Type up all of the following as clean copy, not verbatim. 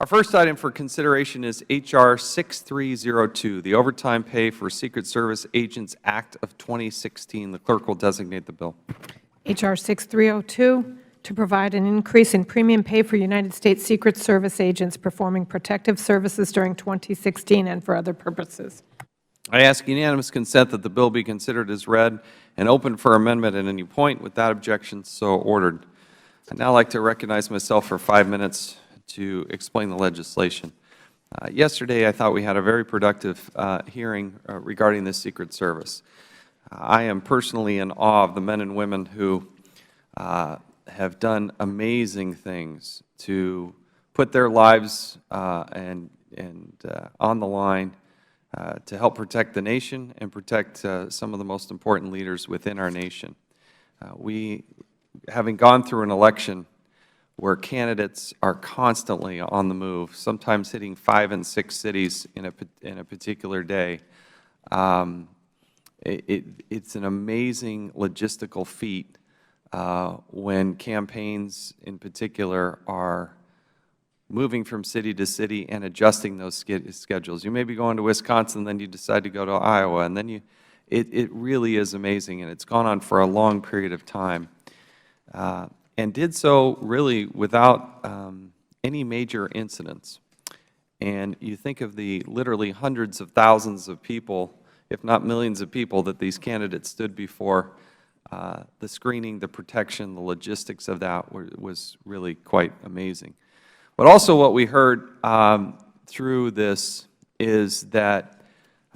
Our first item for consideration is H.R. 6302, the Overtime Pay for Secret Service Agents Act of 2016. The clerk will designate the bill. H.R. 6302, to provide an increase in premium pay for United States Secret Service agents performing protective services during 2016 and for other purposes. I ask unanimous consent that the bill be considered as read and open for amendment at any point. Without objection, so ordered. I'd now like to recognize myself for 5 minutes to explain the legislation. Yesterday, I thought we had a very productive hearing regarding the Secret Service. I am personally in awe of the men and women who have done amazing things to put their lives on the line to help protect the nation and protect some of the most important leaders within our nation. Having gone through an election where candidates are constantly on the move, sometimes hitting 5 and 6 cities in a particular day, it's an amazing logistical feat when campaigns in particular are moving from city to city and adjusting those schedules. You may be going to Wisconsin, then you decide to go to Iowa, and then it really is amazing, and it's gone on for a long period of time, and did so really without any major incidents. And you think of the literally hundreds of thousands of people, if not millions of people, that these candidates stood before. The screening, the protection, the logistics of that was really quite amazing. But also what we heard through this is that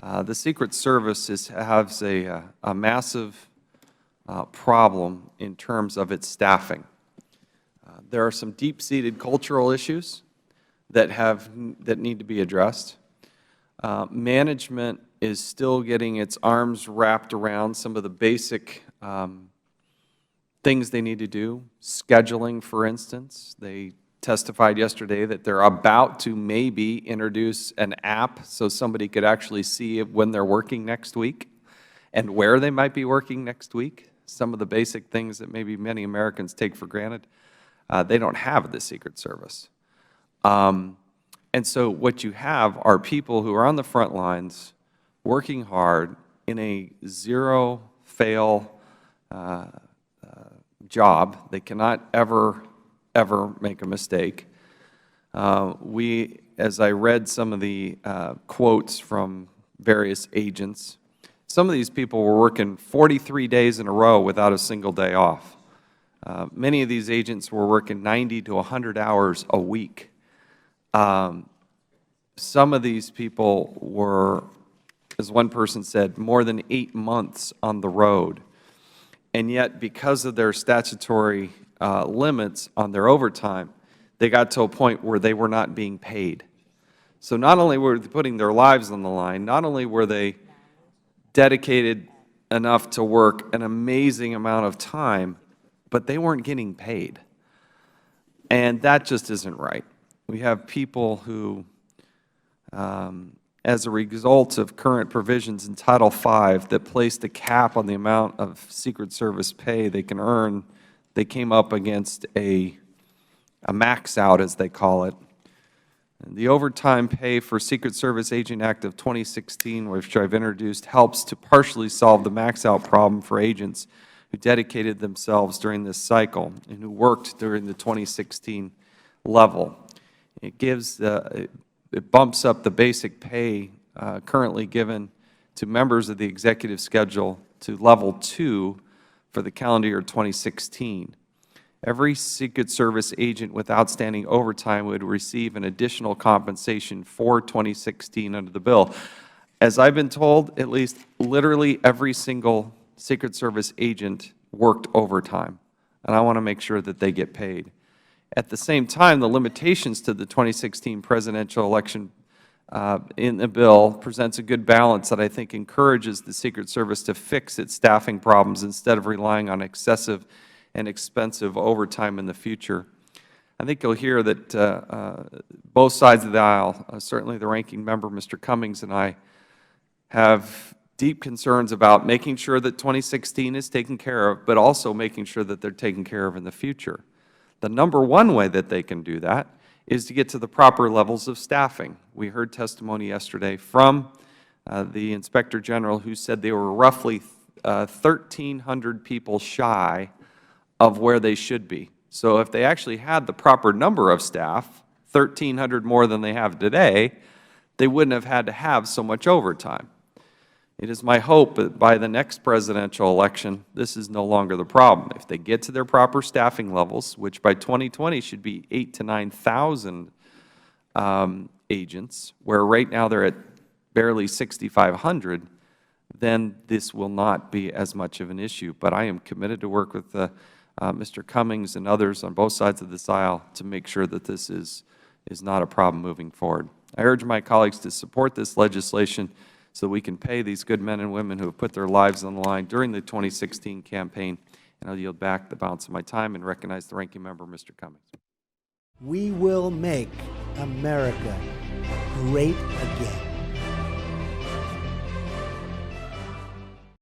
the Secret Service has a massive problem in terms of its staffing. There are some deep-seated cultural issues that need to be addressed. Management is still getting its arms wrapped around some of the basic things they need to do. Scheduling, for instance. They testified yesterday that they're about to maybe introduce an app so somebody could actually see when they're working next week and where they might be working next week. Some of the basic things that maybe many Americans take for granted, they don't have at the Secret Service. And so what you have are people who are on the front lines working hard in a zero-fail job. They cannot ever make a mistake. As I read some of the quotes from various agents, some of these people were working 43 days in a row without a single day off. Many of these agents were working 90 to 100 hours a week. Some of these people were, as one person said, more than 8 months on the road. And yet, because of their statutory limits on their overtime, they got to a point where they were not being paid. So not only were they putting their lives on the line, not only were they dedicated enough to work an amazing amount of time, but they weren't getting paid. And that just isn't right. We have people who, as a result of current provisions in Title V that placed a cap on the amount of Secret Service pay they can earn, they came up against a max out, as they call it. And the Overtime Pay for Secret Service Agent Act of 2016, which I've introduced, helps to partially solve the max out problem for agents who dedicated themselves during this cycle and who worked during the 2016 level. It bumps up the basic pay currently given to members of the executive schedule to level 2 for the calendar year 2016. Every Secret Service agent with outstanding overtime would receive an additional compensation for 2016 under the bill. As I've been told, at least literally every single Secret Service agent worked overtime, and I want to make sure that they get paid. At the same time, the limitations to the 2016 presidential election in the bill presents a good balance that I think encourages the Secret Service to fix its staffing problems instead of relying on excessive and expensive overtime in the future. I think you'll hear that both sides of the aisle, certainly the ranking member, Mr. Cummings, and I, have deep concerns about making sure that 2016 is taken care of, but also making sure that they're taken care of in the future. The number one way that they can do that is to get to the proper levels of staffing. We heard testimony yesterday from the Inspector General, who said they were roughly 1,300 people shy of where they should be. So if they actually had the proper number of staff, 1,300 more than they have today, they wouldn't have had to have so much overtime. It is my hope that by the next presidential election, this is no longer the problem. If they get to their proper staffing levels, which by 2020 should be 8,000 to 9,000 agents, where right now they're at barely 6,500, then this will not be as much of an issue. But I am committed to work with Mr. Cummings and others on both sides of this aisle to make sure that this is not a problem moving forward. I urge my colleagues to support this legislation so we can pay these good men and women who have put their lives on the line during the 2016 campaign. And I'll yield back the balance of my time and recognize the Ranking Member, Mr. Cummings. We will make America great again.